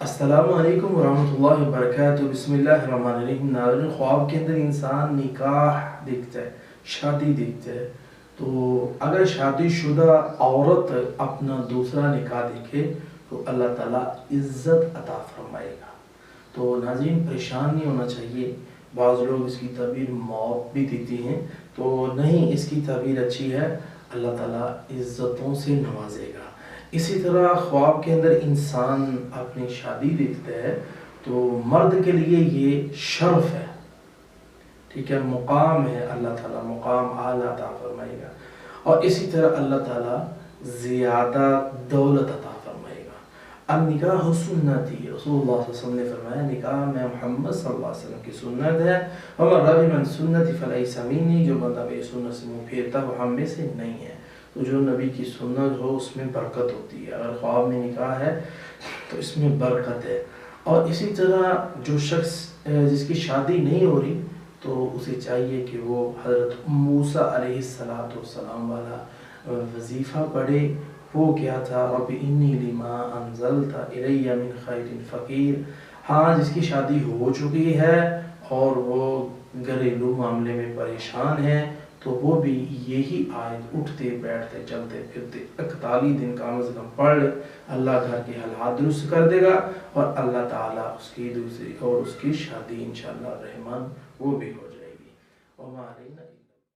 السلام علیکم ورحمۃ اللہ وبرکاتہ۔ بسم اللہ الرحمن الرحیم۔ ناظرین، خواب کے اندر انسان نکاح دیکھتا ہے، شادی دیکھتا ہے، تو اگر شادی شدہ عورت اپنا دوسرا نکاح دیکھے تو اللہ تعالیٰ عزت عطا فرمائے گا۔ تو ناظرین، پریشان نہیں ہونا چاہیے۔ بعض لوگ اس کی تعبیر موت بھی دیتی ہیں، تو نہیں، اس کی تعبیر اچھی ہے، اللہ تعالیٰ عزتوں سے نوازے گا۔ اسی طرح خواب کے اندر انسان اپنی شادی دیکھتا ہے تو مرد کے لیے یہ شرف ہے، ٹھیک ہے، مقام ہے، اللہ تعالیٰ مقام اعلیٰ عطا فرمائے گا، اور اسی طرح اللہ تعالیٰ زیادہ دولت عطا فرمائے گا۔ اب نکاح سنتی، رسول اللہ صلی اللہ علیہ وسلم نے فرمایا نکاح میں محمد صلی اللہ علیہ وسلم کی سنت ہے، ومن رغب عن سنتی فلیس منی، جو بندہ میری سنت سے منہ پھیرتا وہ ہم میں سے نہیں ہے۔ تو جو نبی کی سنت ہو اس میں برکت ہوتی ہے، اگر خواب میں نکاح ہے تو اس میں برکت ہے۔ اور اسی طرح جو شخص جس کی شادی نہیں ہو رہی تو اسے چاہیے کہ وہ حضرت موسیٰ علیہ السلام والا وظیفہ پڑھے۔ وہ کیا تھا؟ رب انی لما انزلت الی من خیر فقیر۔ ہاں، جس کی شادی ہو چکی ہے اور وہ گھریلو معاملے میں پریشان ہے تو وہ بھی یہی آیت اٹھتے بیٹھتے چلتے پھرتے 41 دن کم از کم پڑھ لے، اللہ گھر کے حالات درست کر دے گا، اور اللہ تعالیٰ اس کی دوسری اور اس کی شادی انشاءاللہ الرحمن وہ بھی ہو جائے گی۔ وما علینا